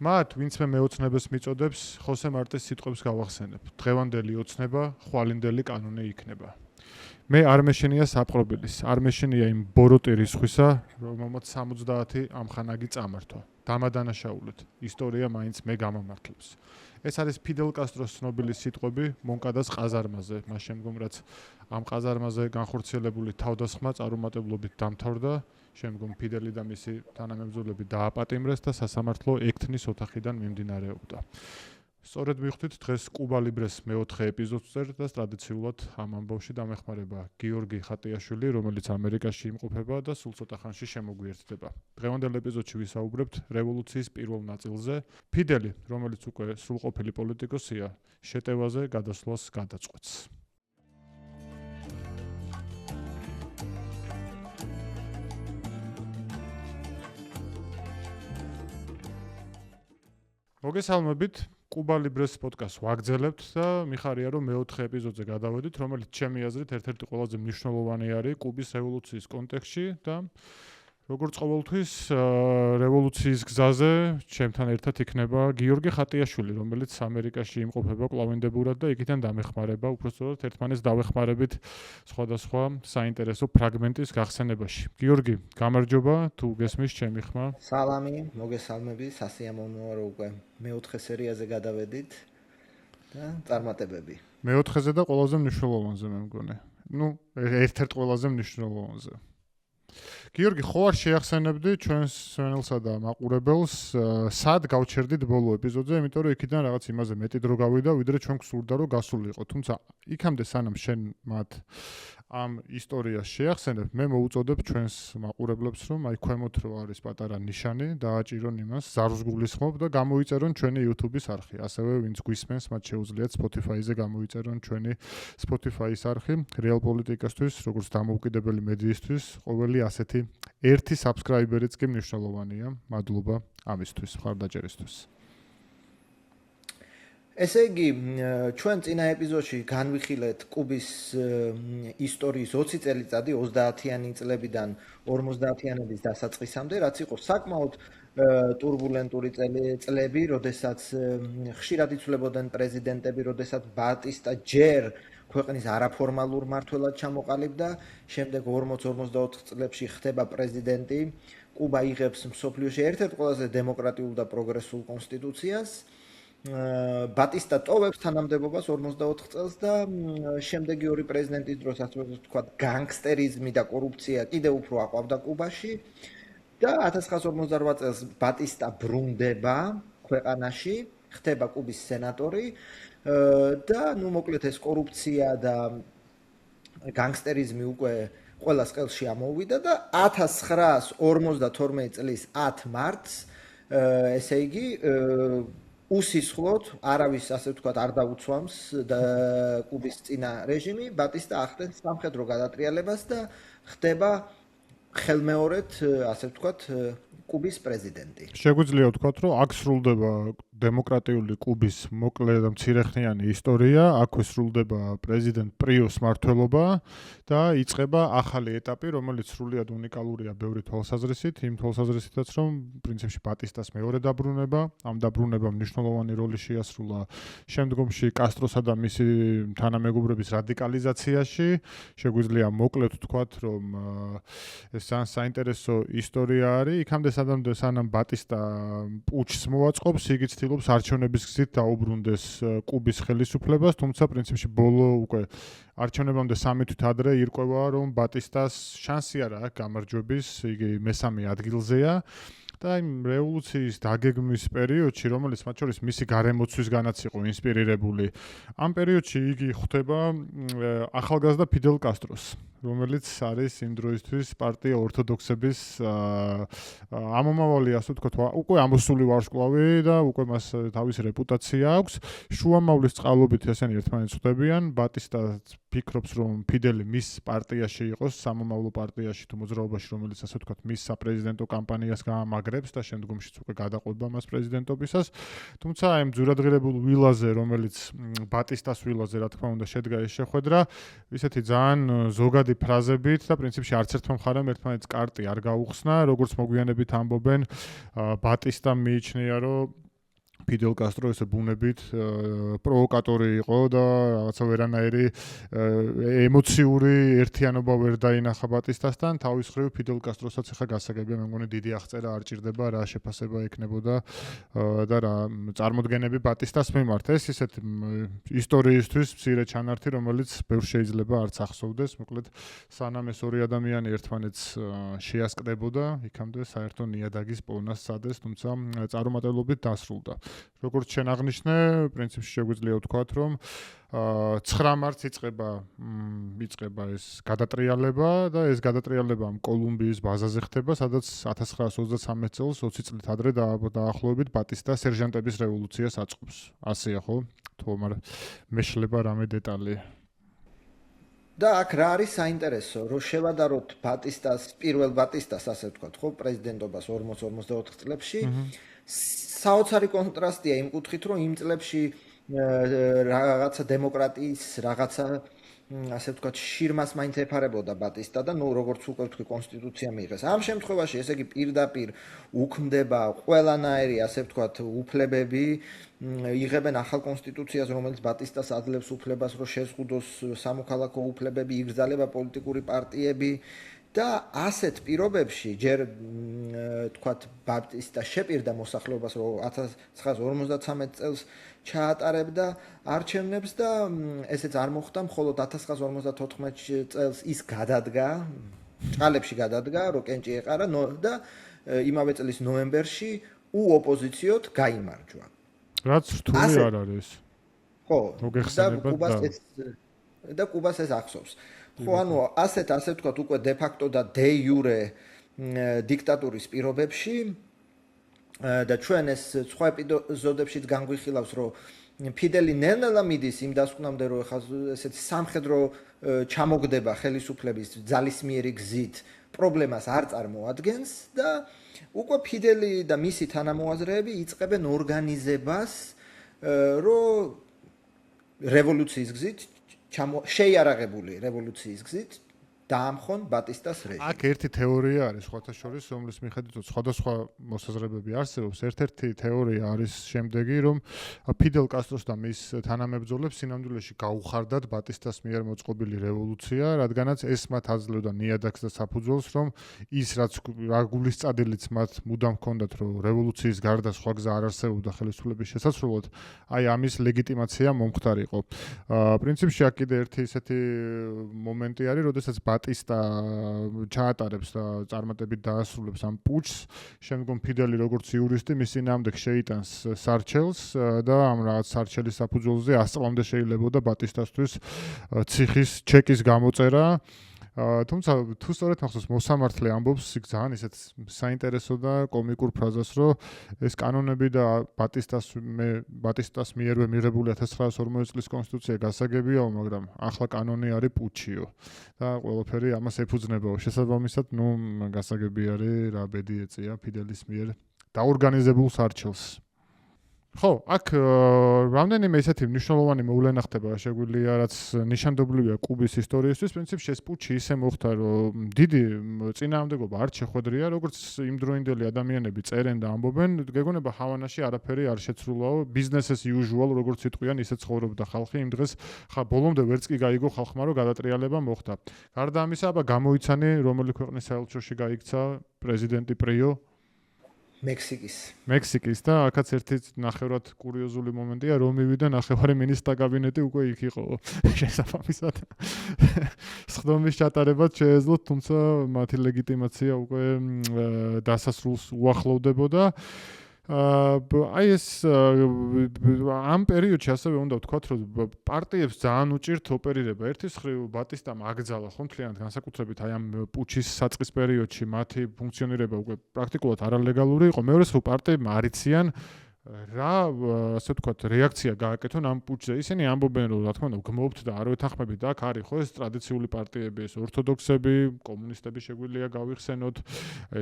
მათ, ვინც მე მეოცნებას მიწოდებს, ხოსე მარტის სიტყვებს გავახსენებ. დღევანდელი ოცნება, ხვალინდელი კანონი იქნება. მე არ მეშენია საპყრობილის, არ მეშენია იმ ბოროტირის ხვისა, რომელმაც 70 ამხანაგი წამართვა. დამადანაშაულეთ, ისტორია მაინც მე გამამართლებს. ეს არის ფიდელ კასტროს ცნობილი სიტყვები მონკადას ყაზარმაზე, მას შემდგომ რაც ამ ყაზარმაზე განხორციელებული თავდასხმა წარუმატებლობით დამთავრდა, შემდგომ ფიდელი და მისი თანამებრძოლები დააპატიმრეს და სასამართლო ექთნის ოთახიდან მიმდინარეობდა. სწორედ მივხვდით დღეს კუბა ლიბრეს მეოთხე ეპიზოდს წერთ და ტრადიციულად ამ ამბავში დამეხმარება გიორგი ხატიაშვილი, რომელიც ამერიკაში იმყოფება და სულ ცოტა ხანში შემოგვიერთდება. დღევანდელ ეპიზოდში ვისაუბრებთ რევოლუციის პირველ ნაწილზე. ფიდელი, რომელიც უკვე სრულყოფილი პოლიტიკოსია, შეტევაზე გადასვლას გადაწყვეტს. მოგესალმებით. კუბა ლიბრეს პოდკასტს ვაგრძელებთ და მიხარია რომ მეოთხე ეპიზოდზე გადავედით, რომელიც ჩემი აზრით ერთ-ერთი ყველაზე მნიშვნელოვანი არის კუბის რევოლუციის კონტექსტში და როგორც ყოველთვის რევოლუციის გზაზე ჩემთან ერთად იქნება გიორგი ხატიაშვილი, რომელიც ამერიკაში იმყოფება კვლავინდებურად და იქიდან დამეხმარება, უпростоრად ერთმანეთს დავეხმარებით სხვადასხვა საინტერესო ფრაგმენტის გახსენებაში. გიორგი, გამარჯობა, თუ გესმის ჩემი ხმა. სალამი, მოგესალმები, სასიამოვნოა რომ უკვე მეოთხე სერიაზე გადავედით და წარმატებები. მეოთხეზე და ყველაზე მნიშვნელოვანზე მე მგონი. ერთ-ერთ ყველაზე მნიშვნელოვანზე. გიორგი, ხო არ შეახსენებდი ჩვენს სვენელსა და მაყურებელს, სად გავჩერდით ბოლო ეპიზოდზე, იმიტომ რომ იქიდან რაღაც იმაზე მეტი დრო გავიდა, ვიდრე ჩვენ გვსურდა რომ გასულიყო. თუმცა იქამდე სანამ შენ მათ ამ ისტორიას შეახსენებ, მე მოუწოდებ ჩვენს მაყურებლებს, რომ აი ქვემოთ რო არის პატარა ნიშანი, დააჭირონ იმას, ზარს გულისხმობ და გამოიწერონ ჩვენი YouTube-ის არხი. ასევე ვინც გვისმენს, მათ შეუძლიათ Spotify-ზე გამოიწერონ ჩვენი Spotify-ის არხი. Real Politica-ისთვის, როგორც დამოუკიდებელი მედიისთვის, ყოველი ასეთი ერთი subscriber-იც კი მნიშვნელოვანია. მადლობა ამისთვის, მხარდაჭერისთვის. ესე იგი, ჩვენ წინა ეპიზოდში განვიხილეთ კუბის ისტორიის 20 წელიწადი 30-იანი წლებიდან 50-იანების დასაწყისამდე, რაც იყო საკმაოდ ტურბულენტური წლები, როდესაც ხშირად იცვლებოდნენ პრეზიდენტები, როდესაც ბატისტა ჯერ ქვეყნის არაფორმალურ მმართველად ჩამოყალიბდა, შემდეგ 40-44 წლებში ხდება პრეზიდენტი, კუბა იღებს მსოფლიოში ერთ-ერთ ყველაზე დემოკრატიულ და პროგრესულ კონსტიტუციას. ბატისტა ტოვებს თანამდებობას 44 წელს და შემდეგი ორი პრეზიდენტის დროს, ასე ვთქვათ, განგსტერიზმი და კორუფცია კიდევ უფრო აყვავდა კუბაში და 1958 წელს ბატისტა ბრუნდება ქვეყანაში, ხდება კუბის სენატორი და მოკლედ ეს კორუფცია და განგსტერიზმი უკვე ყველა სკელში ამოვიდა და 1952 წლის 10 მარტს, ესე იგი, უსისხლოდ, არავის ასე ვთქვათ არ დაუცვამს და კუბის წინა რეჟიმი, ბატისტა ახდენს სამხედრო გადატრიალებას და ხდება ხელმეორედ, ასე ვთქვათ, კუბის პრეზიდენტი. შეგვიძლია ვთქვათ, რომ აქ სრულდება დემოკრატიული კუბის მოკლე და მცირეხნიანი ისტორია, აქვე სრულდება პრეზიდენტ პრიოს მმართველობა და იწყება ახალი ეტაპი, რომელიც სრულიად უნიკალურია ბევრი თვალსაზრისით, იმ თვალსაზრისითაც, რომ პრინციპში ბატისტას მეორე დაბრუნება, ამ დაბრუნებამ მნიშვნელოვანი როლი შეასრულა შემდგომში კასტროსა და მისი თანამეგობრების რადიკალიზაციაში. შეგვიძლია მოკლედ ვთქვათ, რომ ეს საინტერესო ისტორია არის. იქამდე სანამ ბატისტა პუჩს მოაწყობს, იგი ცდილობს არჩევნების გზით დაუბრუნდეს კუბის ხელისუფლებას, თუმცა პრინციპში ბოლო უკვე არჩევნებამდე 3 თვით ადრე ირკვევა, რომ ბატისტას შანსი არ აქვს გამარჯვების, იგი მესამე ადგილზეა. და იმ რევოლუციის დაგეგმვის პერიოდში, რომელიც მათ შორის მისი გარემოცვისგანაც იყო ინსპირირებული, ამ პერიოდში იგი ხვდება ახალგაზრდა ფიდელ კასტროს, რომელიც არის იმ დროისთვის პარტია ორთოდოქსების ამომავალი, ასე ვთქვათ, უკვე ამოსული ვარსკვლავი და უკვე მას თავისი რეპუტაცია აქვს. შუამავლის წყალობით ესენი ერთმანეთს ხვდებიან. ბატისტა ფიქრობს, რომ ფიდელი მის პარტიაში იყოს, სამომავლო პარტიაში თუ მოძრაობაში, რომელიც ასე ვთქვათ, მის საპრეზიდენტო კამპანიას გაამაგრებს და შემდგომშიც უკვე გადაყვება მას პრეზიდენტობისას. თუმცა აი ძვირადღირებულ ვილაზე, რომელიც ბატისტას ვილაზე, რა თქმა უნდა, შედგა ეს შეხვედრა, ისეთი ძალიან ზოგადი ფრაზებით და პრინციპში არც ერთმა მხარემ ერთმანეთს კარტი არ გაუხსნა, როგორც მოგვიანებით ამბობენ, ბატისტამ მიიჩნია, რომ ფიდელ კასტრო ესე ბუნებით პროვოკატორი იყო და რაღაცა ვერანაირი ემოციური ერთიანობა ვერ დაინახა ბატისტასთან. თავის მხრივ ფიდელ კასტროსაც ახლა გასაგებია, მე მგონი დიდი აღწერა არ ჭირდება, რა შეფასება ექნებოდა და რა წარმოდგენები ბატისტას მიმართ. ეს ისეთ ისტორიისთვის მცირე ჩანართი, რომელიც ბევრ შეიძლება არც ახსოვდეს. მოკლედ სანამ ეს ორი ადამიანი ერთმანეთს შეასკდებოდა, იქამდე საერთო ნიადაგის პოვნას სცადეს, თუმცა წარუმატებლობით დასრულდა. როგორც შენ აღნიშნე, პრინციპში შეგვიძლია ვთქვათ, რომ 9 მარტს იწყება ეს გადატრიალება და ეს გადატრიალება კოლუმბიის ბაზაზე ხდება, სადაც 1923 წელს 20 წლით ადრე დაახლოებით ბატისტა სერჟანტების რევოლუციას აწყობს. ასეა ხო? თუ მეშლება რამე დეტალი. და აქ რა არის საინტერესო, რომ შევადაროთ პირველ ბატისტას, ასე ვთქვათ, ხო, პრეზიდენტობას 40-44 წლებში. საოცარი კონტრასტია იმ კუთხით, რომ იმ წლებში რაღაცა დემოკრატიის, რაღაცა ასე ვთქვათ, შირმას მაინც ეფარებოდა ბატისტა და ნუ როგორც უკვე ვთქვი, კონსტიტუცია მიიღეს. ამ შემთხვევაში, ესე იგი პირდაპირ უქმდება ყველანაირი, ასე ვთქვათ, უფლებები, იღებენ ახალ კონსტიტუციას, რომელიც ბატისტას აძლევს უფლებას, რომ შეზღუდოს სამოქალაქო უფლებები, იგრძალება პოლიტიკური პარტიები და ასეთ პირობებში ჯერ თქვათ ბატისტა შეპირდა მოსახლეობას, რომ 1953 წელს ჩაატარებდა არჩევნებს და ესეც არ მოხდა, მხოლოდ 1954 წელს ის გადადგა, ჭალებში გადადგა, რო კენჭი ეყარა და იმავე წლის ნოემბერში უოპოზიციოდ გაიმარჯვა. რაც რთული არ არის. ხო, მოგეხსენებათ და კუბას ეს ახსოვს. ხო, ანუ ასე ვთქვათ, უკვე de facto და de jure დიქტატურის პირობებში და ჩვენ ეს სხვა ეპიზოდებშიც განგვიხილავს, რომ ფიდელი ნელ-ნელა მიდის იმ დასკვნამდე, რომ ეხლა ესეთი სამხედრო ჩამოგდება ხელისუფლების ძალისმიერი გზით პრობლემას არ წარმოადგენს და უკვე ფიდელი და მისი თანამოაზრეები იწყებენ ორგანიზებას, რომ რევოლუციის გზით შეიარაღებული რევოლუციის გზით დაამხონ ბატისტას რეჟიმი. აქ ერთი თეორია არის სხვათა შორის, რომლის მიხედვითაც სხვადასხვა მოსაზრებები არსებობს. ერთ-ერთი თეორია არის შემდეგი, რომ ფიდელ კასტროს და მის თანამებრძოლებს სინამდვილეში გაუხარდათ ბატისტას მიერ მოწყობილი რევოლუცია, რადგანაც ეს მათ აძლევდა ნიადაგს და საფუძველს, რომ ის რაც გულისწადილიც მათ მუდამ ჰქონდათ, რომ რევოლუციის გარდა სხვა გზა არ არსებობდა ხელისუფლების შესაცვლელად, აი ამის ლეგიტიმაცია მომხდარიყო. პრინციპში აქ კიდე ერთი ისეთი მომენტი არის, როდესაც ბატისტა ჩაატარებს და წარმატებით დაასრულებს ამ პუჩს, შემდგომ ფიდელი როგორც იურისტი მის წინააღმდეგ შეიტანს სარჩელს და ამ რაღაც სარჩელის საფუძველზე 100 წლამდე შეიძლებოდა ბატისტასთვის ციხის ჩეკის გამოწერა. თუმცა თუ სწორედ მახსოვს მოსამართლე ამბობს ძალიან ისეთ საინტერესო და კომიკურ ფრაზას, რომ ეს კანონები და ბატისტას მიერვე მიღებული 1940 წლის კონსტიტუცია გასაგებიაო, მაგრამ ახლა კანონი არის პუჩიო და ყველაფერი ამას ეფუძნებაო. შესაბამისად, გასაგები არის რა ბედი ეწია ფიდელის მიერ დაორგანიზებულ სარჩელს. ხო, აქ რამდენიმე ესეთი მნიშვნელოვანი მოვლენა ხდება, შეგვიძლია რაც ნიშანდობლივია კუბის ისტორიისთვის, პრინციპში ეს პუჩი ისე მოხდა, რომ დიდი წინააღმდეგობა არ შეხვედრია, როგორც იმდროინდელი ადამიანები წერენ და ამბობენ, გეგონება ჰავანაში არაფერი არ შეცრულაო, business as usual, როგორც იტყვიან, ისე ცხოვრობდა ხალხი იმ დღეს, ბოლომდე ვერც კი გაიგო ხალხმა, რომ გადატრიალება მოხდა. გარდა ამისა, გამოიცანი, რომელი ქვეყნის საელჩოში გაიქცა პრეზიდენტი პრიო მექსიკის და აქაც ერთი ნახევრად კურიოზული მომენტია, რომ მივიდა ნახევარი მინისტრთა კაბინეტი უკვე იქ იყო შესაბამისად. სხდომის ჩატარებაც შეეძლოთ, თუმცა მათი ლეგიტიმაცია უკვე დასასრულს უახლოვდებოდა. აი ეს ამ პერიოდში ასევე უნდა ვთქვათ, რომ პარტიებს ძალიან უჭირთ ოპერირება. ერთის მხრივ ბატისტამ აკრძალა ხომთლიანად განსაკუთრებით აი ამ პუჩის საწყის პერიოდში მათი ფუნქციონირება უკვე პრაქტიკულად არალეგალური იყო. მეორეს მხრივ პარტიებმა არ იციან რა ასე ვთქვათ რეაქცია გააკეთონ ამ პუჩზე. ისინი ამბობენ, რომ რა თქმა უნდა გმობთ და არ ვეთანხმებით და აქ არის ხო ეს ტრადიციული პარტიები, ეს ორთოდოქსები, კომუნისტები შეგვიძლია გავიხსენოთ,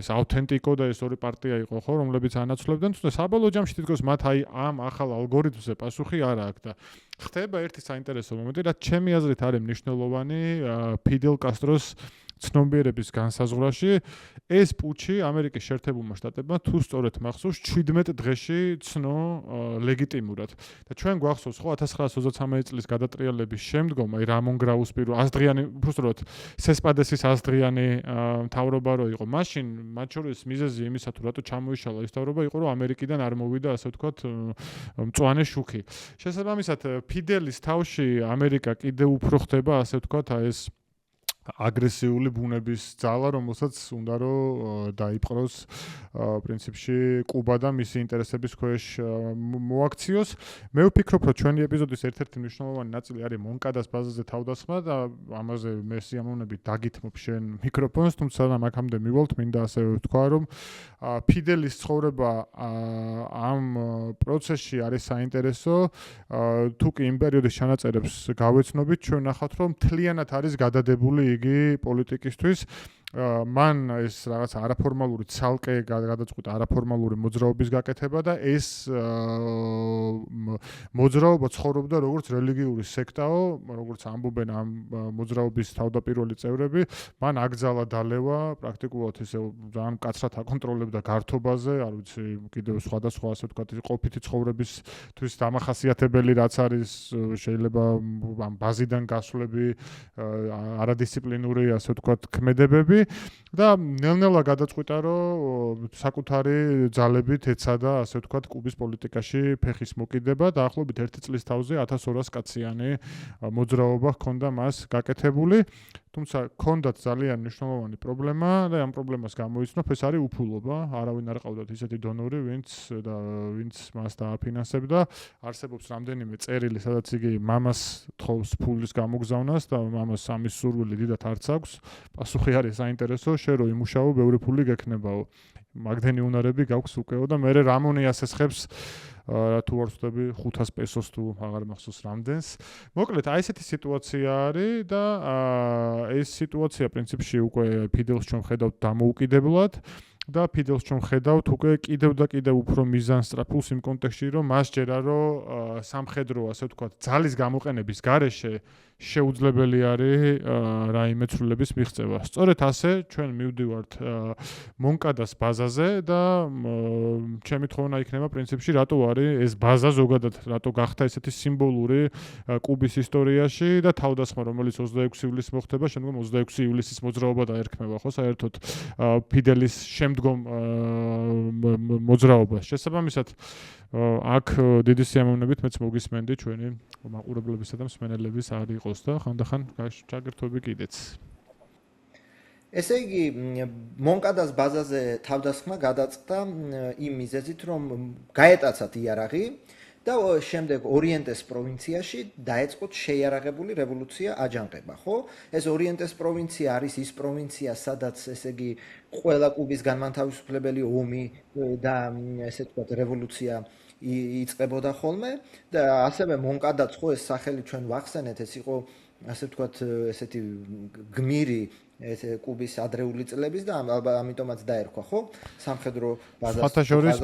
ეს ავთენტიკო და ეს ორი პარტია იყო ხო, რომლებიც ანაცვლებდნენ, თუმცა საბოლოო ჯამში თითქოს მათ აი ამ ახალ ალგორითმზე პასუხი არ აქვს და ხდება ერთი საინტერესო მომენტი, რაც ჩემი აზრით არის მნიშვნელოვანი ფიდელ კასტროს ცნობიერების განსაზღვრაში ეს პუჩი ამერიკის შეერთებულმა შტატებმა თუ სწორედ მახსოვს 17 დღეში ცნო ლეგიტიმურად. და ჩვენ გვახსოვს ხო 1923 წლის გადატრიალების შემდგომ აი რამონ გრაუს პირველ 100 დღიანი უბრალოდ სესპადესის 100 დღიანი მთავრობა რო იყო. მაშინ მათ შორის მიზეზი იმისა თუ რატო ჩამოიშალა ის მთავრობა იყო რომ ამერიკიდან არ მოვიდა ასე ვთქვათ მწვანე შუქი. შესაბამისად ფიდელის თავში ამერიკა კიდევ უფრო ხდება ასე ვთქვათ ეს აგრესიული ბუნების ძალა, რომელსაც უნდა რომ დაიპყროს პრინციპში კუბა და მისი ინტერესების ქვეშ მოაქციოს. მე ვფიქრობ, რომ ჩვენი ეპიზოდის ერთ-ერთი მნიშვნელოვანი ნაწილი არის მონკადას ბაზაზე თავდასხმა და ამაზე მე სიამოვნებით დაგითმობ შენ მიკროფონს, თუმცა მაგამდე მივალთ, მინდა ასე ვთქვა, რომ ფიდელის ცხოვრება ამ პროცესში არის საინტერესო. თუ კი იმ პერიოდის ჩანაწერებს გავეცნობით, ჩვენ ნახავთ, რომ მთლიანად არის გადადებული იგი პოლიტიკისთვის. მან ეს რაღაც არაფორმალური ცალკე გადაწყვიტა არაფორმალური მოძრაობის გაკეთება და ეს მოძრაობა ცხოვრობდა როგორც რელიგიური სექტაო, როგორც ამბობენ ამ მოძრაობის თავდაპირველი წევრები, მან აკრძალა დალევა პრაქტიკულად ისე ძალიან მკაცრად აკონტროლებდა გართობაზე, არ ვიცი, კიდევ სხვადასხვა ასე ვთქვათ, ყოფითი ცხოვრებისთვის დამახასიათებელი რაც არის, შეიძლება ამ ბაზიდან გასვლები, არადისციპლინური ასე ვთქვათ, ქმედებები და ნელ-ნელა გადაწყვიტა, რომ საკუთარი ძალებით ეცადა, ასე ვთქვათ, კუბის პოლიტიკაში ფეხის მოკიდება და ახლობით 1 წლის თავზე 1200 კაციანი მოძრაობა ჰქონდა მას გაკეთებული. თუმცა ჰქონდათ ძალიან მნიშვნელოვანი პრობლემა და ამ პრობლემას გამოიცნო, ეს არის უფულობა. არავინ არ ყავდათ ისეთი დონორი, ვინც მას დააფინანსებდა. არსებობს რამდენიმე წერილი, სადაც იგი მამას თხოვს ფულის გამოგზავნას და მამას ამის სურვილი დიდად არც აქვს. პასუხი არის საინტერესო, შენ რო იმუშაო, ბევრი ფული გექნებაო. მაგდენი უნარები გაქვს უკეო და მე რამონი ასესხებს თუ არ ვწდები 500 პესოს თუ აღარ მახსოვს რამდენს. მოკლედ, აი ესეთი სიტუაცია არის და ეს სიტუაცია პრინციპში უკვე ფიდელს ჩვენ ხედავთ დამოუკიდებლად და ფიდელს ჩვენ ხედავთ უკვე კიდევ და კიდევ უფრო მიზანსტრაფულს იმ კონტექსტში, რომ მას ჯერა რომ სამხედრო, ასე ვთქვათ, ძალის გამოყენების გარეშე შეუძლებელი არის რაიმე ცვლილების მიღწევა. სწორედ ასე ჩვენ მივდივართ მონკადას ბაზაზე და ჩემი თხოვნა იქნება პრინციპში რატო არის ეს ბაზა ზოგადად რატო გახდა ესეთი სიმბოლური კუბის ისტორიაში და თავდასხმა რომელიც 26 ივლისს მოხდება, შემდგომ 26 ივლისის მოძრაობა დაერქმევა ხო საერთოდ ფიდელის შემდგომ მოძრაობას. შესაბამისად აქ დიდი სიამოვნებით მეც მოგისმენდი ჩვენი მაყურებლებისა და მსმენელების არ იყოს და ხანდახან ჩაგერთვები კიდეც. ესე იგი, მონკადას ბაზაზე თავდასხმა გადაწყდა იმ მიზეზით, რომ გაეტაცათ იარაღი და შემდეგ ორიენტეს პროვინციაში დაეწყოთ შეიარაღებული რევოლუცია აჯანყება, ხო? ეს ორიენტეს პროვინცია არის ის პროვინცია, სადაც ესე იგი ყველა კუბის განმათავისუფლებელი ომი და ესე ვთქვათ რევოლუცია იწყებოდა ხოლმე და ასევე მონკადაც ხო ეს სახელი ჩვენ ვახსენეთ, ეს იყო ასე ვთქვათ ესეთი გმირი ეს კუბის ადრეული წლების და ამიტომაც დაერქვა, ხო? სამხედრო ბაზას. ფათაშორის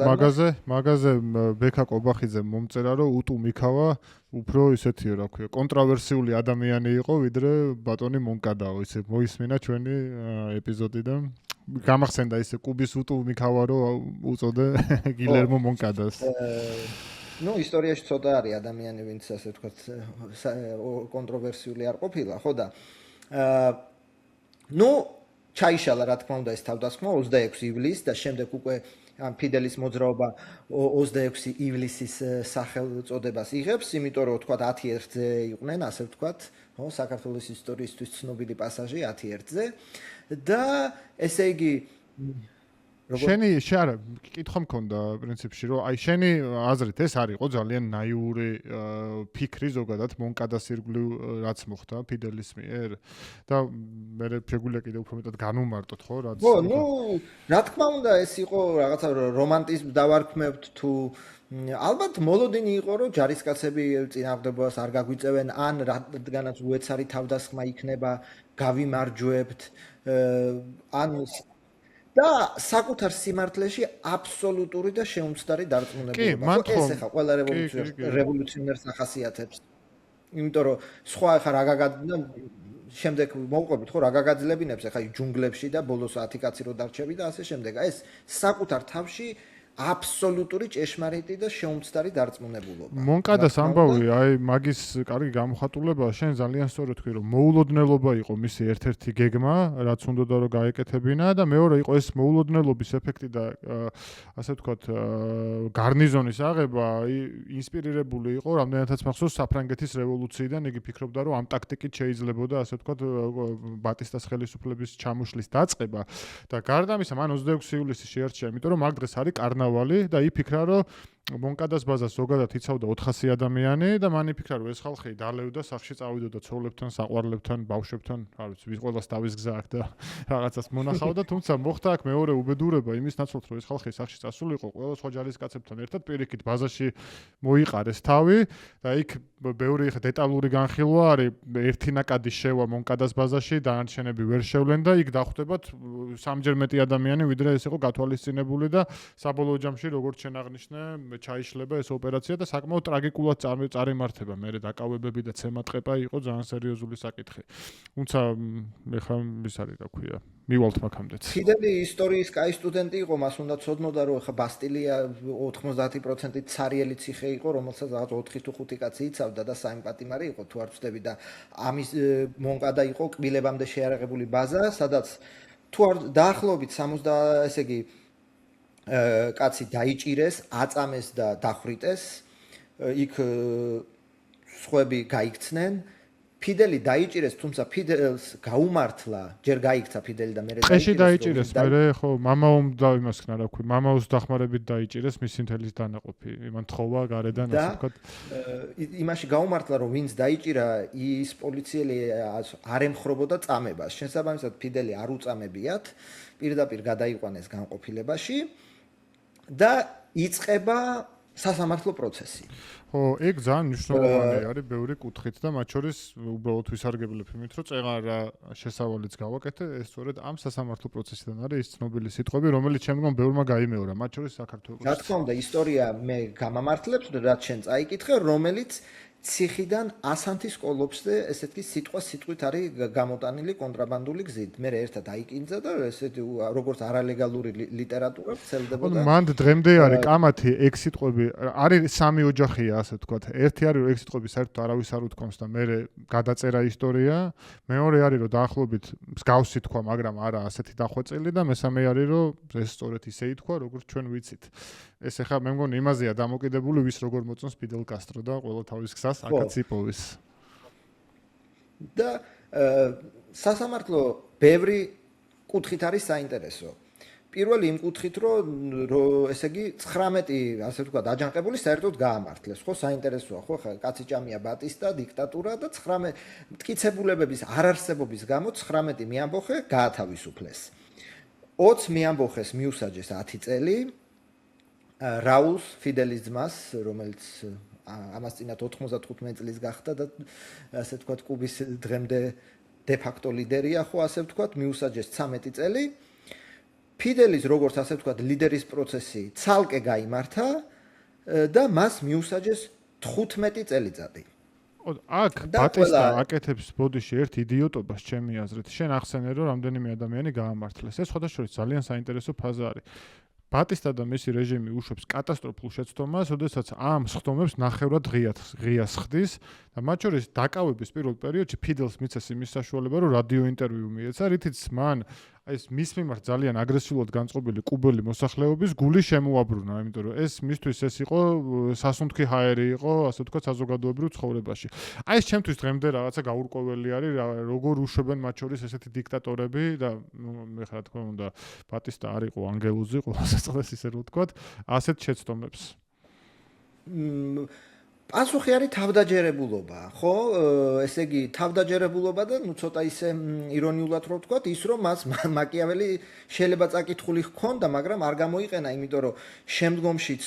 მაგაზე ბექა ყობახიძე მომწერა, რომ უტუ მიქავა უფრო ისეთიო, რა ქვია, კონტროვერსიული ადამიანი იყო, ვიდრე ბატონი მონკადაო, ისე მოისმინა ჩვენი ეპიზოდიდან. გამახსენდა ისე კუბის უტუ მიქავა, რომ უწოდე გილერმო მონკადას. ნუ ისტორიაში ცოტა არის ადამიანი, ვინც ასე ვთქვათ, კონტროვერსიული არ ყოფილა, ხო და ნუ ჩაიშალა რა თქმა უნდა ეს თავდასხმა 26 ივლისს და შემდეგ უკვე ამ ფიდელის მოძრაობა 26 ივლისის სახელწოდებას იღებს, იმიტომ რომ თქვა 11-ზე იყვნენ, ასე ვთქვათ, ხო, საქართველოს ისტორიისთვის ცნობილი პასაჟი 11-ზე და ესე იგი შენი არა კითხვა მქონდა პრინციპში რომ აი შენი აზრით ეს არისო ძალიან ნაიური ფიქრი ზოგადად მონკადას ირგვლივ რაც მოხდა ფიდელის მიერ და მე შეგვიძლია კიდევ უფრო მეტად განუმარტოთ ხო რაც ხო ნუ რა თქმა უნდა ეს იყო რაღაცა რომანტიზმს დავარქმევთ თუ ალბათ მოლოდინი იყო რომ ჯარისკაცები წინააღმდეგობას არ გაგვიწევენ ან რადგანაც უეცარი თავდასხმა იქნება გავიმარჯვებთ ან და საკუთარ სიმართლეში აბსოლუტური და შეუმცდარი დარწმუნებულობა. ეს ახლა ყველა რევოლუციონერს ახასიათებს. იმიტომ რომ სხვა ახლა რა გაგადა შემდეგ მოვყვებით ხო რა გაგაძლებინებს ახლა ჯუნგლებში და ბოლოს 10 კაცი რო დარჩები და ასე შემდეგ. ეს საკუთარ თავში აბსოლუტური ჭეშმარიტი და შეუმცდარი დარწმუნებულობა. მონკადას ამბავი, აი მაგის კარგი გამოხატულებაა, შენ ძალიან სწორად თქვი, რომ მოულოდნელობა იყო მისი ერთ-ერთი გეგმა, რაც უნდოდა რომ გაეკეთებინა და მეორე იყო ეს მოულოდნელობის ეფექტი და ასე ვთქვათ, გარნიზონის აღება ინსპირირებული იყო რამდენადაც მახსოვს საფრანგეთის რევოლუციიდან, იგი ფიქრობდა, რომ ამ ტაქტიკით შეიძლებოდა ასე ვთქვათ ბატისტას ხელისუფლების ჩამოშლის დაწყება და გარდა ამისა მან 26 ივლისი შეარჩია, იმიტომ რომ მაგ დღეს არის და იფიქრა, რომ მონკადას ბაზას ზოგადად იცავდა 400 ადამიანი და მან იფიქრა, რომ ეს ხალხი დალევდა სახში წავიდოდა ცოლებთან, საყვარლებთან, ბავშვებთან, არ ვიცი, ყველას თავის გზა აქვს და რაღაცას მონახავდა, თუმცა მოხდა აქ მეორე უბედურება იმის ნაცვლად, რომ ეს ხალხი სახში წასულიყო ყველა სხვა ჯარისკაცებთან ერთად პირიქით ბაზაში მოიყარეს თავი და იქ ბევრი დეტალური განხილვა არის, ერთი ნაკადი შევა მონკადას ბაზაში, დანარჩენები ვერ შევლენ და იქ დახვდებათ სამჯერ მეტი ადამიანი, ვიდრე ეს იყო გათვალისწინებული და საბოლოო ჯამში როგორც შენ აღნიშნე ჩაიშლება ეს ოპერაცია და საკმაოდ ტრაგიკულად წარიმართება. მე დაკავებები და ცემატყება იყო ძალიან სერიოზული საკითხი. თუმცა ეხლა ის არის რა ქვია, მივალთ მაგამდეც. ფიდელი ისტორიის კაი სტუდენტი იყო, მას უნდა ცოდნოდა, რომ ეხლა ბასტილია 90% ცარიელი ციხე იყო, რომელსაც რაღაც 4 თუ 5 კაცი იცავდა და საიმპატიმარი იყო, თუ არ ვწდები და ამის მონკადა იყო კბილებამდე შეარაღებული ბაზა, სადაც თუ არ დაახლოებით 60 ესე იგი კაცი დაიჭირეს, აწამეს და დახვრიტეს. იქ სხვები გაიქცნენ. ფიდელი დაიჭირეს, თუმცა ფიდელს გაუმართლა, ჯერ გაიქცა ფიდელი და მერე დაიჭირეს. წეში დაიჭირეს, მერე ხო მამაომ და იმას ხნა რა ქვია, მამაოს დახმარებით დაიჭირეს მისი მთელი დანაყოფი. იმან თხოვა გარედან ასე ვთქვათ. იმაში გაუმართლა, რომ ვინც დაიჭირა, ის პოლიციელი არ ემხრობოდა წამებას. შესაბამისად ფიდელი არ უწამებიათ, პირდაპირ გადაიყვანეს განყოფილებაში. და იწყება სასამართლო პროცესი. ხო, ეგ ძალიან მნიშვნელოვანი არის ბევრი კუთხით და მათ შორის უბრალოდ ვისარგებლებ იმით, რომ წეღარა შესავალიც გავაკეთე, ეს სწორედ ამ სასამართლო პროცესიდან არის ის ცნობილი სიტყვები, რომელიც შემდგომ ბევრმა გაიმეორა, მათ შორის საქართველოს. რა თქმა უნდა, ისტორია მე გამამართლებს, რაც შენ წაიკითხე, რომელიც ციხიდან ასანთის კოლოფსზე ესეთი სიტყვით არის გამოტანილი კონტრაბანდული გზით. მე ერთად აიკინძა და ესეთი როგორც არალეგალური ლიტერატურა ვრცელდებოდა. მან დღემდე არის კამათი ეგ სიტყვები არის სამი ოჯახია ასე ვთქვათ. ერთი არის რომ ეგ სიტყვები საერთოდ არავის არ უთქვამს და მე გადაწერა ისტორია. მეორე არის რომ დაახლოებით მსგავსი თქვა, მაგრამ არა ასეთი დახვეწილი და მესამე არის რომ ეს სწორედ ისე ითქვა, როგორც ჩვენ ვიცით. ეს ახლა მე მგონი იმაზეა დამოკიდებული ვის როგორ მოწონს ფიდელ კასტრო და ყველა თავის გზას აქაც იპოვის. და სასამართლო ბევრი კუთხით არის საინტერესო. პირველი იმ კუთხით, რომ ესე იგი 19 ასე ვთქვათ აჯანყებული საერთოდ გაამართლეს, ხო, საინტერესოა, ხო, ხა კაცი ჭამია ბატისტა, დიქტატურა და 19 მტკიცებულებების არარსებობის გამო 19 მეამბოხე გაათავისუფლეს. 20 მეამბოხეს მიუსაჯეს 10 წელი. რაულს ფიდელის ძმას, რომელიც ამას წინათ 95 წლის გახდა და ასე ვთქვათ კუბის დღემდე დე-ფაქტო ლიდერია, ხო, ასე ვთქვათ, მიუსაჯეს 13 წელი. ფიდელის როგორც ასე ვთქვათ ლიდერის პროცესი ცალკე გაიმართა და მას მიუსაჯეს 15 წელიწადი. აქ ბატისტა აკეთებს ბოდიში ერთ იდიოტობას ჩემი აზრით. შენ ახსენე რომ რამდენიმე ადამიანი გაამართლეს. ეს სხვადასხვა ძალიან საინტერესო ფაზა არის. ბატისტა და მისი რეჟიმი უშვებს კატასტროფულ შეცდომას, ოდესაც ამ სხდომებს ნახევრად ღიას ხდის და მათ შორის დაკავების პირველ პერიოდში ფიდელს მიცეს იმის საშუალება, რომ რადიო ინტერვიუ მიეცა, რითიც მან ეს მის მიმართ ძალიან აგრესიულად განწყობილი კუბელი მოსახლეობის გული შემოაბრუნა, იმიტომ რომ ეს მისთვის ეს იყო სასუნთქი ჰაერი იყო, ასე ვთქვათ, საზოგადოებრივ ცხოვრებაში. აი ეს ჩემთვის დღემდე რაღაცა გაურკვეველი არის, როგორ უშვებენ მათ შორის ესეთი დიქტატორები და მე რა თქმა უნდა, ბატისტა არ იყო ანგელოზი, ყოველსაც წელს ისე რომ ვთქვათ, ასეთ შეცდომებს. პასუხი არის თავდაჯერებულობა, ხო? ესე იგი, თავდაჯერებულობა და ნუ ცოტა ისე ირონიულად რო ვთქვათ, ის რომ მას მაკიაველი შეიძლება წაკითხული ჰქონდა, მაგრამ არ გამოიყენა, იმიტომ რომ შემდგომშიც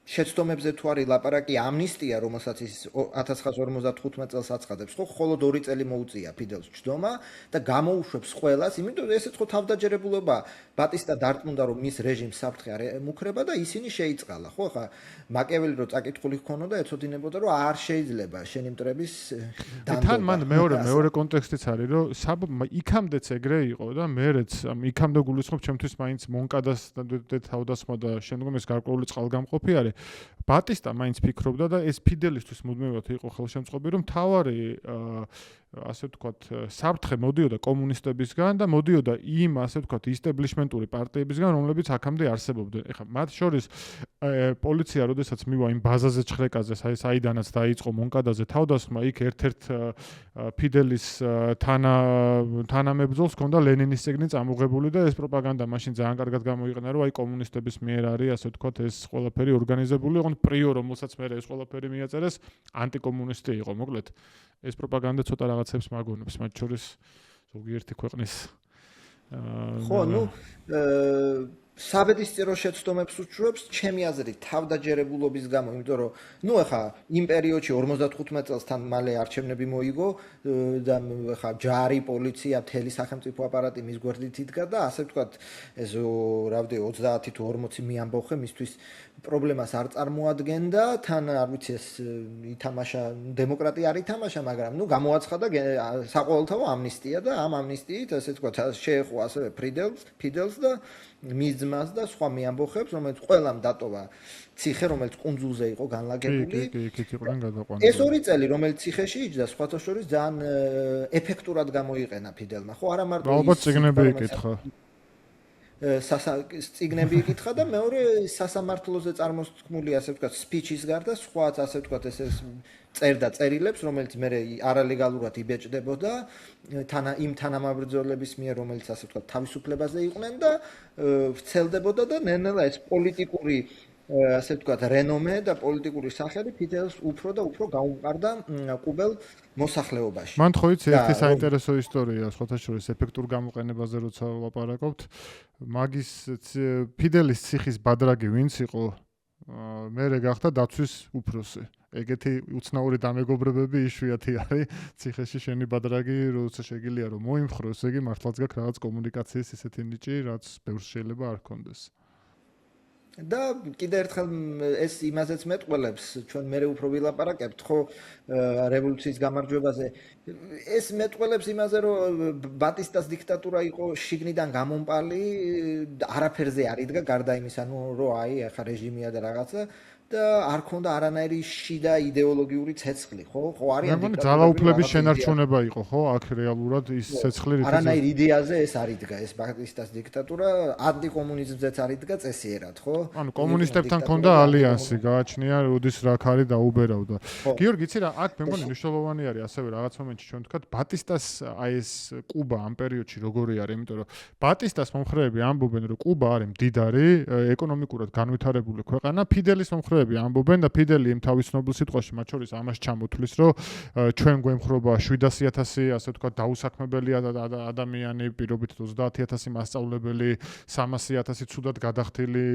შეცდომებზე თუ არის ლაპარაკი ამნისტია, რომელსაც ის 1955 წელს აცხადებს, ხო, მხოლოდ 2 წელი მოუწია ფიდელს ჩდომა და გამოუშვებს ყველას, იმიტომ რომ ესეც ხო თავდაჯერებულობა ბატისტა დარწმუნდა რომ მის რეჟიმს საფრთხე არ ემუქრება და ისინი შეიწყალა, ხო, ხა მაკიაველი რო წაკითხული ჰქონოდა, ეცოდინებოდა რომ არ შეიძლება შენი მტრების დანდობა. თან მან მეორე კონტექსტიც არის, რომ იქამდეც ეგრე იყო და მერეც იქამდე გულისხმობ ჩემთვის მაინც მონკადას თავდასხმა და შემდგომ ეს გარკვეული წყალგამყოფი არის. ბატისტა მაინც ფიქრობდა და ეს ფიდელისთვის მუდმივად იყო ხელშემწყობი, რომ თავარი ასე ვთქვათ, საფრთხე მოდიოდა კომუნისტებისგან და მოდიოდა იმ ასე ვთქვათ ისტებლიშმენტური პარტიებისგან, რომლებიც აქამდე არსებობდნენ. ეხლა მათ შორის პოლიცია, როდესაც მივა იმ ბაზაზე ჩხრეკაზე, საიდანაც დაიწყო მონკადაზე თავდასხმა, იქ ერთ-ერთ ფიდელის თანამებრძოლს ჰქონდა ლენინის წიგნი წამოღებული და ეს პროპაგანდა მაშინ ძალიან კარგად გამოიყენა, რომ აი კომუნისტების მიერ არის ასე ვთქვათ ეს ყველაფერი ორგანიზებული, ოღონდ პრიო, რომელსაც მე ეს ყველაფერი მიაწერეს, ანტიკომუნისტი იყო, მოკლედ. ეს პროპაგანდა ცოტა რაღაცებს მაგონებს, მათ შორის ზოგიერთი ქვეყნის ხო, საბედისწერო შეცდომებს უჩვენებს ჩემი აზრით თავდაჯერებულობის გამო, იმიტომ რომ ეხა იმ პერიოდში 55 წელს თან მალე არჩევნები მოიგო და ეხა ჯარი, პოლიცია, მთელი სახელმწიფო აპარატი მის გვერდით იდგა და ასე ვთქვათ, ეს რავდი 30 თუ 40 მიამბოხე მისთვის პრობლემას არ წარმოადგენდა, თან არ ვიცი ეს ითამაშა დემოკრატია არ ითამაშა, მაგრამ გამოაცხადა საყოველთაო ამნისტია და ამ ამნისტიით ასე ვთქვათ შეეხო ასევე ფიდელს და მის ძმას და სხვა მიამბოხებს, რომელიც ყველამ დატოვა ციხე, რომელიც კუნძულზე იყო განლაგებული. ეს 2 წელი, რომელიც ციხეში იჯდა, სხვათა შორის ძალიან ეფექტურად გამოიყენა ფიდელმა. ხო, არა მარტო ის ალბათ წიგნები იკითხა. წიგნები იკითხა და მეორე სასამართლოზე წარმოსთქმული ასე ვთქვათ სპიჩის გარდა სხვაც ასე ვთქვათ ეს წერდა წერილებს, რომელიც მე არალეგალურად იბეჭდებოდა იმ თანამებრძოლების მიერ, რომელიც ასე ვთქვათ თავისუფლებაზე იყვნენ და ვრცელდებოდა და ნელ-ნელა ეს პოლიტიკური ასე ვთქვათ რენომე და პოლიტიკური სახელი ფიდელს უფრო და უფრო გაუმყარდა კუბელ მოსახლეობაში. მან ხო იცი ერთი საინტერესო ისტორია, სხვათა შორის ეფექტურ გამოყენებაზე როცა ვაპარაკობთ, მაგის ფიდელის ციხის ბადრაგი ვინც იყო, მერე გახდა დაცვის უფროსი. ეგეთი უცნაური დამეგობრებები იშვიათი არის ციხეში შენი ბადრაგი, როცა შეგიძლია რომ მოიმხრო, ესე იგი მართლაც გაქვს რაღაც კომუნიკაციის ისეთი ნიჭი, რაც ბევრს შეიძლება არ ქონდეს. და კიდე ერთხელ ეს იმაზეც მეტყველებს, ჩვენ მე უფრო ვილაპარაკებთ, ხო, რევოლუციის გამარჯვებაზე. ეს მეტყველებს იმაზე, რომ ბატისტას დიქტატურა იყო შიგნიდან გამომპალი, არაფერზე არ იდგა, გარდა იმისა, რომ აი, ახლა რეჟიმია და რაღაცა და არ ქონდა არანაირი შიდა იდეოლოგიური ცეცხლი, ხო? ხო, არიან დიქტატურები. ძალაუფლების შენარჩუნება იყო, ხო? აქ რეალურად ის ცეცხლი რითიც არანაირი იდეაზე ეს არ იდგა, ეს ბატისტას დიქტატურა ანტიკომუნიზმზეც არ იდგა წესიერად, ხო? ანუ კომუნისტებთან ქონდა ალიანსი, გააჩნია, როდის რა ქარი დაუბერავდა. გიორგი, იცი რა, აქ მე მგონი მნიშვნელოვანი არის ასევე რაღაც მომენტში ჩვენ ვთქვათ, ბატისტას აი ეს კუბა ამ პერიოდში როგორი არის, იმიტომ რომ ბატისტას მომხრეები ამბობენ, რომ კუბა არის მდიდარი, ეკონომიკურად განვითარებული ქვეყანა, ფიდელის მომხრეები ამბობენ და ფიდელი იმ თავის ცნობილ სიტყვაში მათ შორის ამას ჩამოთვლის, რომ ჩვენ გვემხრობა 700,000 ასე ვთქვათ დაუსაქმებელი ადამიანი, პირობით 30,000 მასწავლებელი, 300,000 ცუდად გადახდილი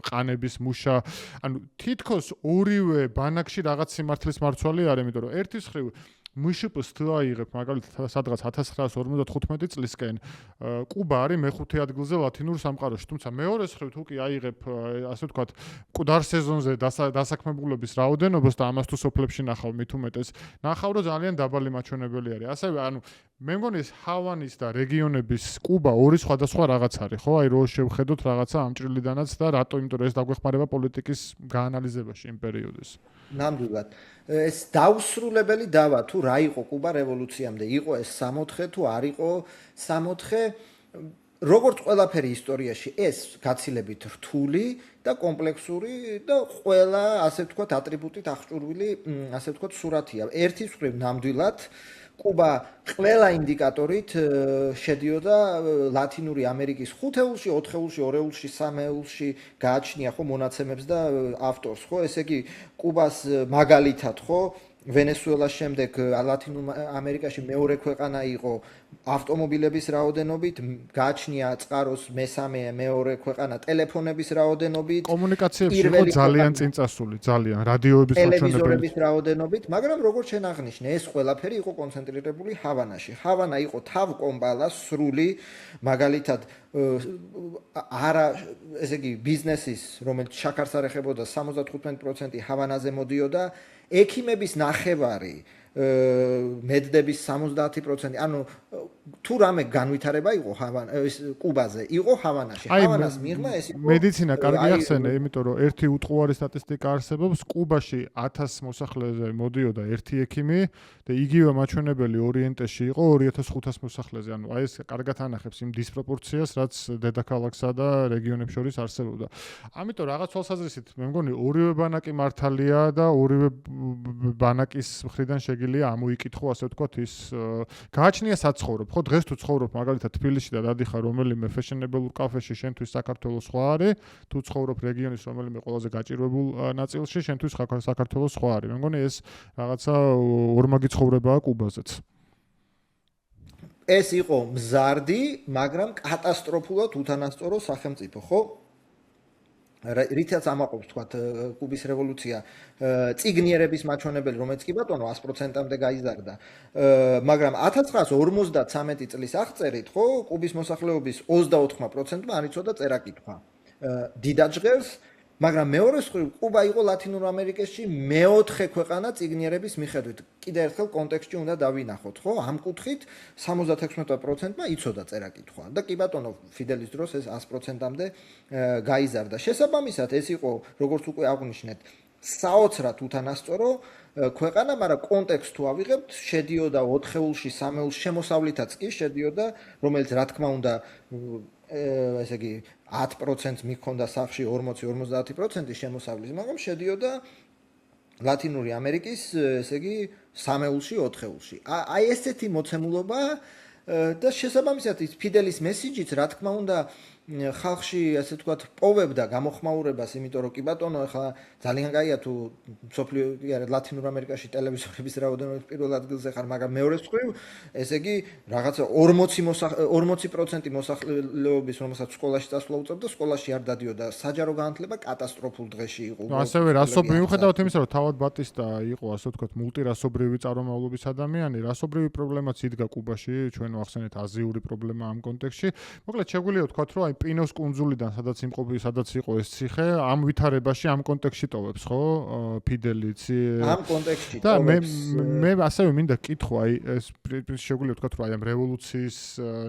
ყანების მუშა. ანუ თითქოს ორივე ბანაკში რაღაც სიმართლის მარცვალი არის, იმიტომ რომ ერთის ხრივ მშპ-ს თუ აიღებ მაგალითად სადღაც 1955 წლისკენ კუბა არის მეხუთე ადგილზე ლათინურ სამყაროში, თუმცა მეორე ხრივ თუ კი აიღებ ასე ვთქვათ მკვდარ სეზონზე დასაქმებულების რაოდენობას და ამას თუ სოფლებში ნახავ მით უმეტეს, ნახავ რომ ძალიან დაბალი მაჩვენებელი არის. ასევე ანუ მე მგონი ეს ჰავანის და რეგიონების კუბა ორი სხვადასხვა რაღაც არის, ხო? აი რო შევხედოთ რაღაცა ამ ჭრილიდანაც და რატო, იმიტომ რომ ეს დაგვეხმარება პოლიტიკის გაანალიზებაში იმ პერიოდის. ნამდვილად. ეს დაუსრულებელი დავა თუ რა იყო კუბა რევოლუციამდე, იყო ეს 64 თუ არ იყო 64, როგორც ყველაფერი ისტორიაში, ეს გაცილებით რთული და კომპლექსური და ყველა ასე ვთქვათ ატრიბუტით აღჭურვილი ასე ვთქვათ სურათია. ერთის მხრივ ნამდვილად კუბა ყველა ინდიკატორით შედიოდა ლათინური ამერიკის 5-ეულში, 4-ეულში, 2-ეულში, 3-ეულში, გააჩნია ხო მონაცემებს და ავტორს, ხო? ესე იგი კუბას მაგალითად, ხო, ვენესუელას შემდეგ ლათინურ ამერიკაში მეორე ქვეყანა იყო ავტომობილების რაოდენობით, გააჩნია წყაროს მესამე მეორე ქვეყანა ტელეფონების რაოდენობით, კომუნიკაციებში იყო ძალიან წინწასული, ძალიან რადიოების მაჩვენებელი, ტელევიზორების რაოდენობით, მაგრამ როგორც შენ აღნიშნე, ეს ყველაფერი იყო კონცენტრირებული ჰავანაში. ჰავანა იყო თავკომპალა, სრული, მაგალითად არა, ესე იგი, ბიზნესის, რომელიც შაქარს არ ეხებოდა 75% ჰავანაზე მოდიოდა, ექიმების ნახევარი, მედდების 70%, ანუ თუ რამე განვითარება იყო კუბაზე, იყო ჰავანაში. ჰავანას მიღმა ეს იყო მედიცინა კარგი ახსენე, იმიტომ რომ ერთი უტყუარი სტატისტიკა არსებობს, კუბაში 1000 მოსახლეზე მოდიოდა ერთი ექიმი და იგივე მაჩვენებელი ორიენტეში იყო 2500 მოსახლეზე. ანუ აი ეს კარგად ანახებს იმ დისპროპორციას, რაც დედაქალაქსა და რეგიონებს შორის არსებობდა. ამიტომ რაღაც თვალსაზრისით მე მგონი ორივე ბანაკი მართალია და ორივე ბანაკის მხრიდან შეგიძლია ამოიკითხო, ასე ვთქვათ, ის გააჩნია საცხოვრებ. ხო, დღეს თუ ცხოვრობ მაგალითად თბილისში და დადიხარ რომელიმე ფეშენებელურ კაფეში, შენთვის საქართველოს სხვა არის, თუ ცხოვრობ რეგიონის რომელიმე ყველაზე გაჭირვებულ ნაწილში, შენთვის საქართველოს სხვა არის. მე მგონი ეს რაღაცა ორმაგი ცხოვრებაა კუბაზეც. ეს იყო მზარდი, მაგრამ კატასტროფულად უთანასწორო სახელმწიფო, ხო? რითაც ამაყობს თქვათ კუბის რევოლუცია წიგნიერების მაჩვენებელი, რომელიც კი ბატონო 100%-მდე გაიზარდა. მაგრამ 1953 წლის აღწერით, ხო, კუბის მოსახლეობის 24%-მა არ იცოდა წერა-კითხვა. დიდად ჟღერს, მაგრამ მეორე მხრივ კუბა იყო ლათინურ ამერიკაში მეოთხე ქვეყანა წიგნიერების მიხედვით. კიდევ ერთხელ კონტექსტში უნდა დავინახოთ, ხო? ამ კუთხით 76%-მა იცოდა წერა-კითხვა და კი ბატონო ფიდელის დროს ეს 100%-მდე გაიზარდა. შესაბამისად ეს იყო, როგორც უკვე აღვნიშნეთ, საოცრად უთანასწორო ქვეყანა, მაგრამ კონტექსტ თუ ავიღებთ, შედიოდა 4-ში, 3-ში, შემოსავლითაც კი შედიოდა, რომელიც რა თქმა უნდა ესე იგი 10%-ს მიქონდა სახში 40-50% შემოსავლის, მაგრამ შედიოდა ლათინური ამერიკის, ესე იგი 3-ში, 4-ში. აი ესეთი მოცემულობა და შესაბამისად ის ფიდელის მესიჯიც, რა თქმა უნდა, ხალხში, ასე ვთქვათ, პოვებდა გამოხმაურებას, იმიტომ რომ კი ბატონო, ახლა ძალიან კაია თუ სოფლიო ლათინურ ამერიკაში ტელევიზორების რაოდენობით პირველ ადგილზე ხარ, მაგრამ მეორე მხრივ, ესე იგი, რაღაცა 40% მოსახლეობის, რომელსაც სკოლაში წასვლა უწევდა, სკოლაში არ დადიოდა. საჯარო განათლება კატასტროფულ დღეში იყო. ასევე მიუხედავად იმისა, რომ თავად ბატისტა იყო, ასე ვთქვათ, მულტირასობრივი წარმომავლობის ადამიანი, რასობრივი პრობლემაც იდგა კუბაში, ჩვენ ვახსენეთ აზიური პრობლემა ამ კონტექსტში. მოკლედ შეგვიძლია ვთქვათ, რომ პინოს კუნძულიდან, სადაც იყო ეს ციხე, ამ ვითარებაში, ამ კონტექსტში ტოვებს, ხო? ფიდელიც. ამ კონტექსტში და მე ასევე მინდა კითხვა, აი ეს შეგვიძლია ვთქვათ, რომ აი ამ რევოლუციის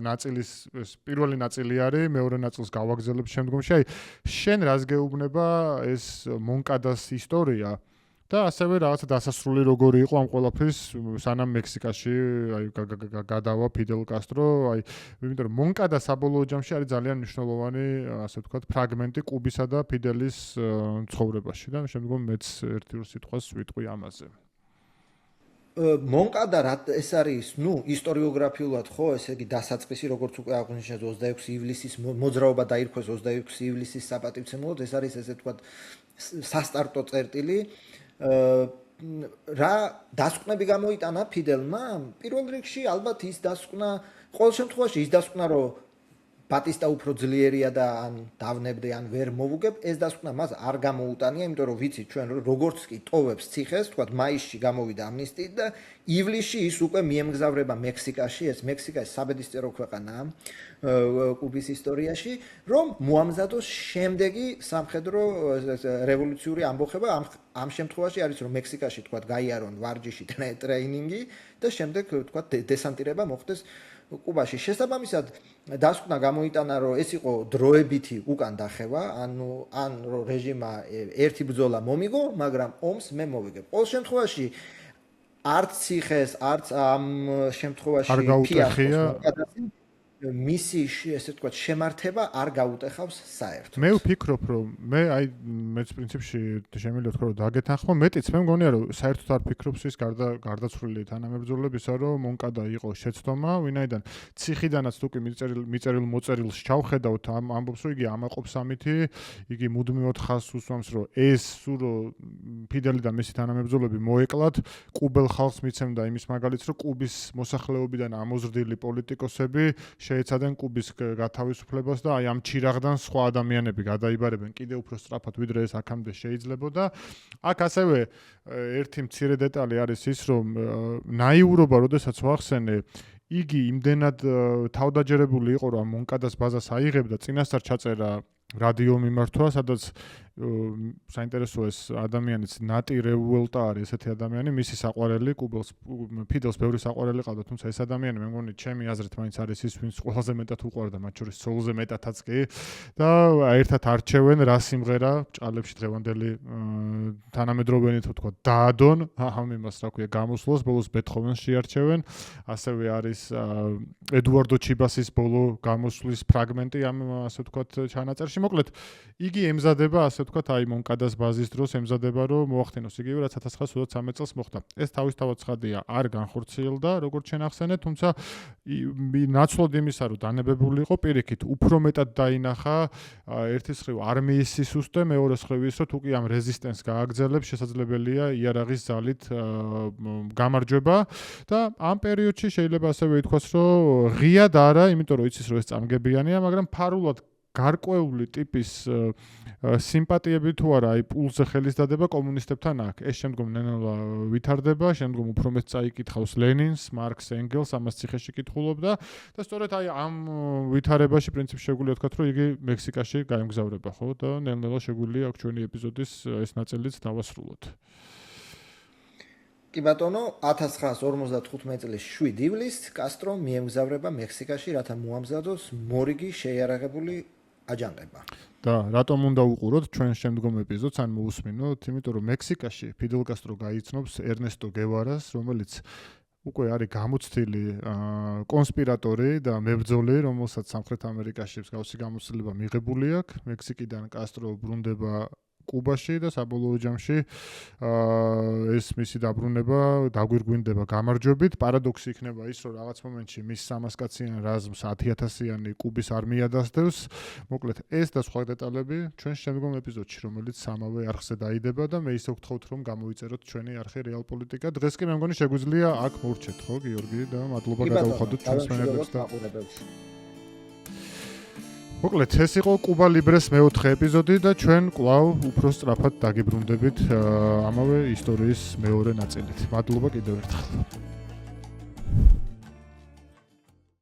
ნაწილის ეს პირველი ნაწილი არის, მეორე ნაწილს გავაგზავნებ შემდგომში. აი შენ რას გეუბნება ეს მონკადას ისტორია? და ასევე რაღაცა დასასრული როგორი იყო ამ ყველაფრის სანამ მექსიკაში აი გადავა ფიდელ კასტრო, აი იმიტომ რომ მონკადა საბოლოო ჯამში არის ძალიან მნიშვნელოვანი, ასე ვთქვათ, ფრაგმენტი კუბისა და ფიდელის ცხოვრებაში და შემდგომ მეც ერთი ორ სიტყვას ვიტყვი ამაზე. მონკადა ეს არის, ისტორიოგრაფიულად ხო, ესე იგი დასაწყისი, როგორც უკვე აღვნიშნეთ 26 ივლისის მოძრაობა დაირქვეს 26 ივლისის საპატივცემულოდ, ეს არის ესე ვთქვათ სასტარტო წერტილი. რა დასკვნები გამოიტანა ფიდელმა? პირველ რიგში ალბათ ის დასკვნა, ყოველ შემთხვევაში ის დასკვნა, რომ ბატისტა უფრო ძლიერია და ან დავნებდე, ან ვერ მოვუგებ, ეს დასკვნა მას არ გამოუტანია, იმიტომ რომ ვიცით ჩვენ როგორც კი ტოვებს ციხეს, თქვათ მაისში გამოვიდა ამნისტიით და ივლისში ის უკვე მიემგზავრება მექსიკაში, ეს მექსიკა საბედისწერო ქვეყანაა კუბის ისტორიაში, რომ მოამზადოს შემდეგი სამხედრო რევოლუციური ამბოხება. ამ შემთხვევაში არის რომ მექსიკაში თქვათ გაიარონ ვარჯიში ტრეინინგი და შემდეგ თქვათ დესანტირება მოხდეს კუბაში. შესაბამისად დასკვნა გამოიტანა, რომ ეს იყო დროებითი უკან დახევა, ან რომ რეჟიმმა ერთი ბრძოლა მომიგო, მაგრამ ომს მე მოვიგებ. ყოველ შემთხვევაში არც ციხეს, არც ამ შემთხვევაში არ გაუტეხია მისი ესე ვთქვათ შემართება არ გაუტეხავს საერთოდ. მე ვფიქრობ, რომ მეც პრინციპში შემიძლია ვთქვა, რომ დაგეთანხმო, მეტიც მე მგონია, რომ საერთოდ არ ფიქრობს ის გარდაცვლილი თანამებრძოლებისა, რომ მონკადა იყო შეცდომა, ვინაიდან ციხიდანაც თუკი მიწერილ მოწერილს ჩავხედავთ, ამბობს, რომ იგი ამაყობს ამითი, იგი მუდმივად ხაზს უსვამს, რომ ეს სურო ფიდელი და მისი თანამებრძოლები მოეკლათ, კუბელ ხალხს მიცემდა იმის მაგალითს, რომ კუბის მოსახლეობიდან ამოზრდილი პოლიტიკოსები შეეცადნენ კუბის გათავისუფლებას და აი ამ ჩირაღდან სხვა ადამიანები გადაიბარებენ კიდევ უფრო სწრაფად ვიდრე ეს აქამდე შეიძლებოდა. აქ ასევე ერთი მცირე დეტალი არის ის, რომ ნაიურობა, როდესაც ვახსენე, იგი იმდენად თავდაჯერებული იყო, რომ მონკადას ბაზას აიღებდა, წინასწარ ჩაწერა რადიო მიმართვა, სადაც საინტერესოა ეს ადამიანიც ნატი რეუელტა არის ესეთი ადამიანი, მისი საყვარელი ფიდელს ბევრი საყვარელი ყავდა, თუმცა ეს ადამიანი მე მგონი ჩემი აზრით მაინც არის ის, ვინც ყველაზე მეტად უყვარდა, მათ შორის სოულზე მეტადაც კი და ერთად არჩევენ რა სიმღერა ჭალებში დღევანდელი თანამედროვენი თუ თქვა დაადონ, ამ იმას რა ქვია გამოსვლას, ბოლოს ბეთჰოვენს შეარჩევენ, ასევე არის ედუარდო ჩიბასის ბოლო გამოსვლის ფრაგმენტი ამ ასე ვთქვათ ჩანაწერში. მოკლედ იგი ემზადება ასე ვთქვათ აი მონკადას ბაზის დროს ემზადება რომ მოახდინოს იგივე რაც 1923 წელს მოხდა. ეს თავისთავად ცხადია არ განხორციელდა როგორც შენ ახსენე, თუმცა ნაცვლად იმისა რომ დანებებული იყო პირიქით უფრო მეტად დაინახა ერთის მხრივ არმიის სისუსტე, მეორეს მხრივ ის რომ თუკი ამ რეზისტენს გააგრძელებს შესაძლებელია იარაღის ძალით გამარჯვება და ამ პერიოდში შეიძლება ასევე ითქვას რომ ღიად არა, იმიტომ რომ იცის რომ ეს წამგებიანია, მაგრამ ფარულად გარკვეული ტიპის სიმპათიები თუ არა, აი პულზე ხელის დადება კომუნისტებთან აქ. ეს შემდგომ ნელა ვითარდება, შემდგომ უფრო მეტ წაიკითხავს ლენინს, მარკს, ენგელს, ამას ციხეში კითხულობდა და სწორედ აი ამ ვითარებაში პრინციპში შეგვიძლია ვთქვათ, რომ იგი მექსიკაში გაემგზავრება, ხო? და ნელ-ნელა შეგვიძლია აქ ჩვენი ეპიზოდის ეს ნაწილიც დავასრულოთ. კი ბატონო, 1955 წლის 7 ივლისს კასტრო მიემგზავრება მექსიკაში, რათა მოამზადოს მორიგი შეიარაღებული აჯანყება. და რატომ უნდა უყუროთ ჩვენ შემდგომ ეპიზოდს, ან მოусმინოთ, იმიტომ რომ მექსიკაში ფიდელ კასტრო გაიცნობს ერნესტო გევარას, რომელიც უკვე არის გამოცდილი კონსპირატორი და მებრძოლი, რომელსაც სამხრეთ ამერიკაში მსგავსი გამოცდილება მიღებული აქვს. მექსიკიდან კასტრო ბრუნდება კუბაში და საბოლოო ჯამში ეს მისი დაბრუნება დაგვირგვინდება გამარჯვებით. პარადოქსი იქნება ის, რომ რაღაც მომენტში მის 300 კაციან რაზმს 10,000-იანი კუბის არმია დასდევს. მოკლედ ეს და სხვა დეტალები ჩვენ შემდგომ ეპიზოდში, რომელიც სამავე არხზე დაიდება და მე ისე ვგთხოვთ, რომ გამოიწეროთ ჩვენი არხი რეალ პოლიტიკა. დღეს კი მე მგონი შეგვიძლია აქ მორჩეთ, ხო, გიორგი და მადლობა გადავხადოთ ჩვენს მენეჯერებს და მოკლედ ეს იყო კუბა ლიბრეს მეოთხე ეპიზოდი და ჩვენ კვლავ უფრო სწრაფად დაგიბრუნდებით ამავე ისტორიის მეორე ნაწილით. მადლობა კიდევ ერთხელ.